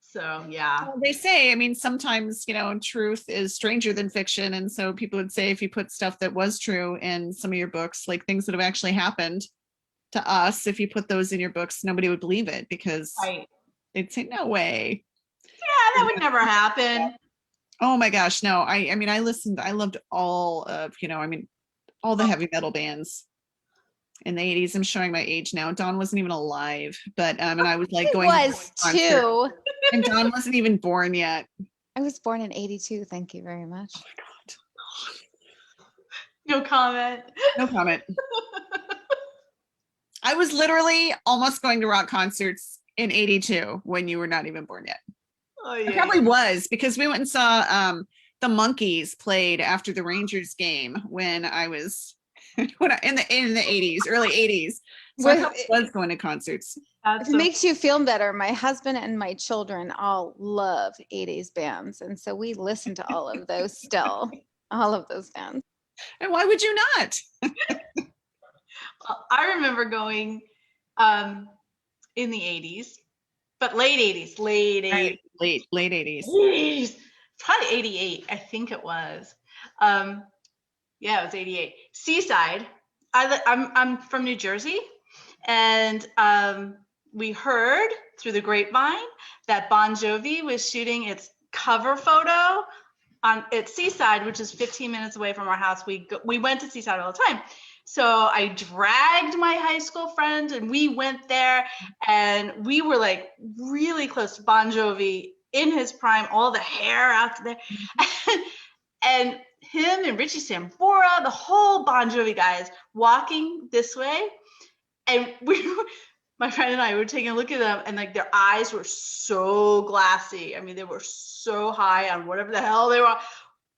So, yeah. Well, they say, I mean, sometimes, truth is stranger than fiction. And so people would say if you put stuff that was true in some of your books, like things that have actually happened, to us, if you put those in your books, nobody would believe it because Right. they'd say, no way. Yeah, that would never happen. Oh my gosh, no. I mean, I loved all of, all the heavy metal bands in the 80s. I'm showing my age now. Dawn wasn't even alive, but and I was like He going to was concert, too. and Dawn wasn't even born yet. I was born in 82. Thank you very much. Oh my God. No comment. No comment. I was literally almost going to rock concerts in 82 when you were not even born yet. Oh, I yeah. probably was, because we went and saw the Monkees played after the Rangers game when I was in the 80s, early 80s. So I probably was going to concerts. If it makes you feel better, my husband and my children all love 80s bands. And so we listen to all of those still, all of those bands. And why would you not? I remember going in the 80s, but late 80s. Right. Late 80s. 80s. Probably 88, I think it was. Yeah, it was 88. Seaside. I'm from New Jersey, and we heard through the grapevine that Bon Jovi was shooting its cover photo at Seaside, which is 15 minutes away from our house. We went to Seaside all the time. So I dragged my high school friend and we went there, and we were like really close to Bon Jovi in his prime, all the hair out there. And him and Richie Sambora, the whole Bon Jovi guys walking this way. And my friend and I were taking a look at them, and like their eyes were so glassy. I mean, they were so high on whatever the hell they were.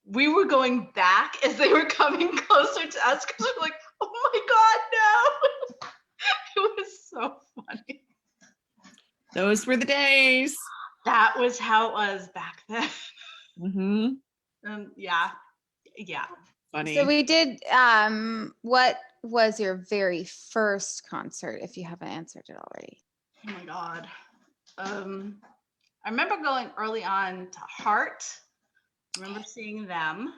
We were going back as they were coming closer to us because we were like, oh my God, no. It was so funny. Those were the days. That was how it was back then. Mm-hmm. Yeah. Funny. So we did, what was your very first concert, if you haven't answered it already? Oh my God. I remember going early on to Heart. I remember seeing them.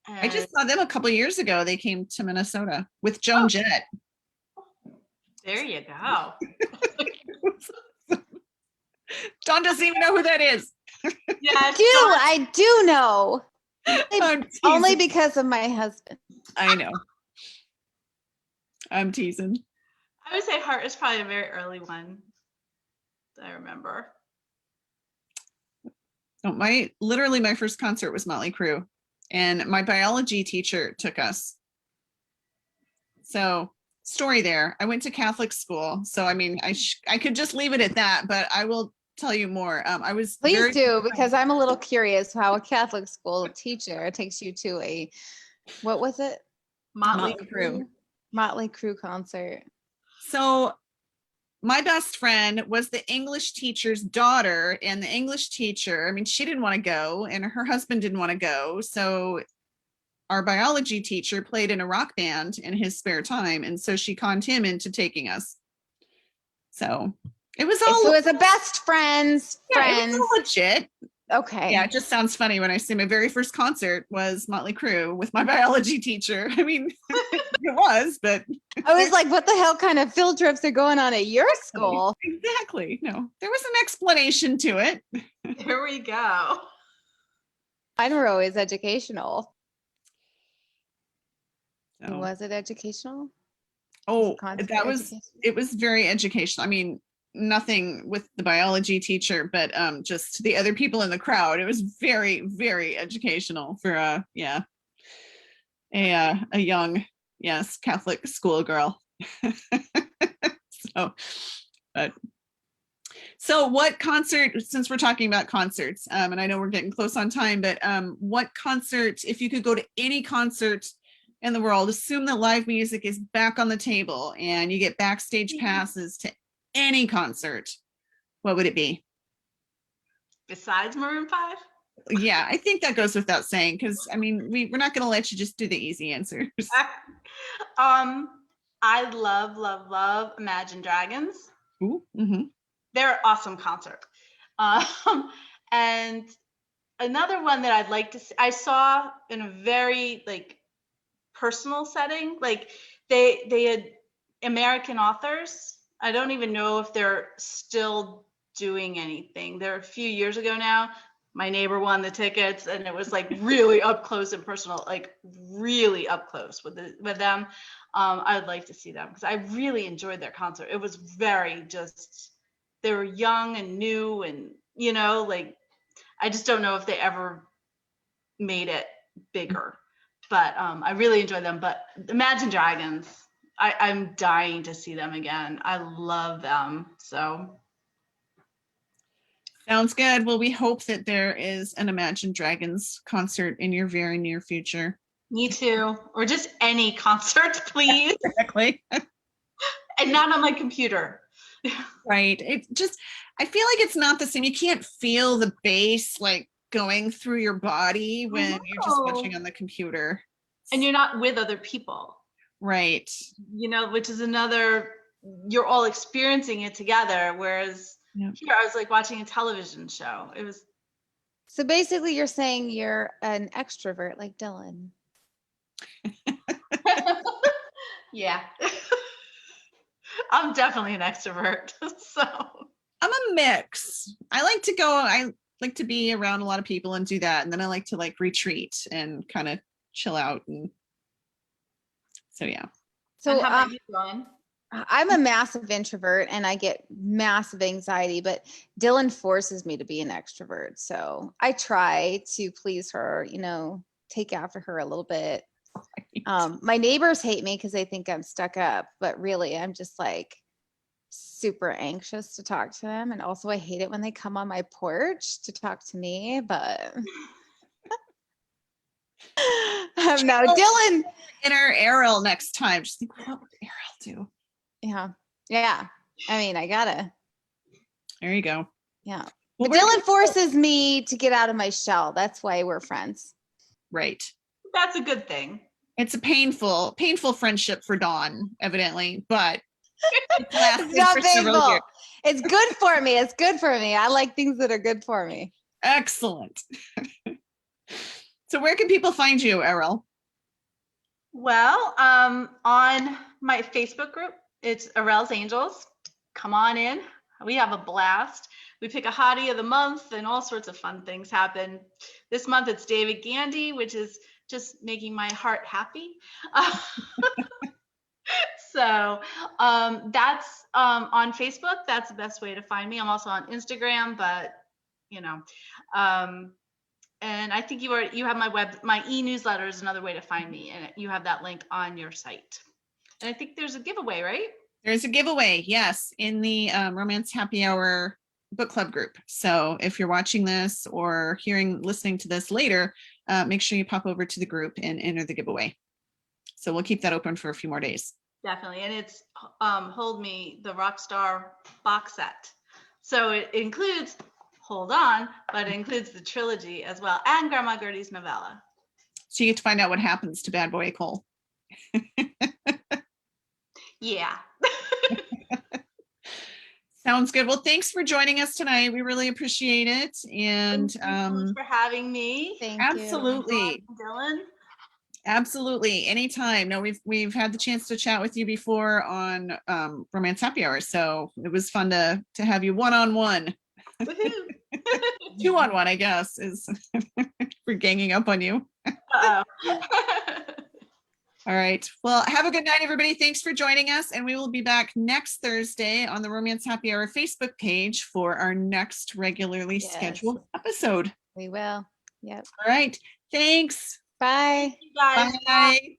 I just saw them a couple years ago. They came to Minnesota with Joan Jett. There you go. Dawn doesn't even know who that is. Yeah, I do know. I'm Only teasing. because of my husband. I know. I'm teasing. I would say Heart is probably a very early one that I remember. Oh, my first concert was Motley Crue, and my biology teacher took us. So story there. I went to Catholic school, so I mean, I could just leave it at that, but I will tell you more. I was Please do, because I'm a little curious how a Catholic school teacher takes you to a, what was it? Motley Crue. Motley Crue concert. So my best friend was the English teacher's daughter, and the English teacher, I mean, she didn't want to go, and her husband didn't want to go. So our biology teacher played in a rock band in his spare time, and so she conned him into taking us. So it was all. So it was a best friends. It was all legit. Okay. Yeah, it just sounds funny when I say my very first concert was Motley Crue with my biology teacher. I mean, it was, but I was like, what the hell kind of field trips are going on at your school? Exactly. No, there was an explanation to it. Here we go. Mine were always educational. So, Was it educational? oh, Concert that was, education? it was very educational. I mean, nothing with the biology teacher, but just the other people in the crowd. It was very, very educational for a young, yes, Catholic schoolgirl. So what concert, since we're talking about concerts, and I know we're getting close on time, but what concert, if you could go to any concert in the world, assume that live music is back on the table and you get backstage passes to any concert, what would it be? Besides Maroon 5? Yeah, I think that goes without saying, because I mean, we're not going to let you just do the easy answers. I love Imagine Dragons. Ooh, mm-hmm. They're an awesome concert. And another one that I'd like to see, I saw in a very like personal setting, like they had American authors. I don't even know if they're still doing anything. They're a few years ago now. My neighbor won the tickets, and it was like really up close and personal, like really up close with them. I would like to see them because I really enjoyed their concert. It was very just, they were young and new, and like I just don't know if they ever made it bigger, but I really enjoyed them. But Imagine Dragons, I'm dying to see them again. I love them. So Sounds good. Well, we hope that there is an Imagine Dragons concert in your very near future. me too, or just any concert, please. Exactly. And not on my computer. Right. I feel like it's not the same. You can't feel the bass like going through your body when you're just watching on the computer. And you're not with other people. Right. Which is another, you're all experiencing it together. Whereas here I was like watching a television show. It was. So basically you're saying you're an extrovert like Dylan. Yeah. I'm definitely an extrovert. So I'm a mix. I like to be around a lot of people and do that. And then I like to like retreat and kind of chill out. And so, yeah. So how about you, Dylan? I'm a massive introvert and I get massive anxiety, but Dylan forces me to be an extrovert. So I try to please her, take after her a little bit. My neighbors hate me because they think I'm stuck up, but really I'm just like super anxious to talk to them. And also I hate it when they come on my porch to talk to me, but no, Dylan. In our Arell next time. Just think, what would Arell do? Yeah. I mean, I gotta. There you go. Yeah. Well, but Dylan forces me to get out of my shell. That's why we're friends. Right. That's a good thing. It's a painful friendship for Dawn, evidently, but it's not painful. It's good for me. It's good for me. I like things that are good for me. Excellent. So where can people find you, Arell? Well, on my Facebook group, it's Arell's Angels. Come on in. We have a blast. We pick a hottie of the month and all sorts of fun things happen. This month it's David Gandy, which is just making my heart happy. So that's on Facebook. That's the best way to find me. I'm also on Instagram, but and I think you have my e-newsletter is another way to find me, and you have that link on your site. And I think there's a giveaway, right? There's a giveaway, yes, in the Romance Happy Hour book club group. So if you're watching this or listening to this later, make sure you pop over to the group and enter the giveaway. So we'll keep that open for a few more days. Definitely. And it's Hold Me, the Rockstar box set. So it includes Hold On, but it includes the trilogy as well, and Grandma Gertie's novella. So you get to find out what happens to Bad Boy Cole. Yeah. Sounds good. Well, thanks for joining us tonight. We really appreciate it. And thank you so much for having me. Thank absolutely. you. Dylan. Absolutely. Anytime. No, we've had the chance to chat with you before on Romance Happy Hour. So it was fun to have you one-on-one. 2-on-1, I guess, is for ganging up on you. All right. Well, have a good night, everybody. Thanks for joining us. And we will be back next Thursday on the Romance Happy Hour Facebook page for our next regularly scheduled episode. We will. Yep. All right. Thanks. Bye. Thank you guys. Bye.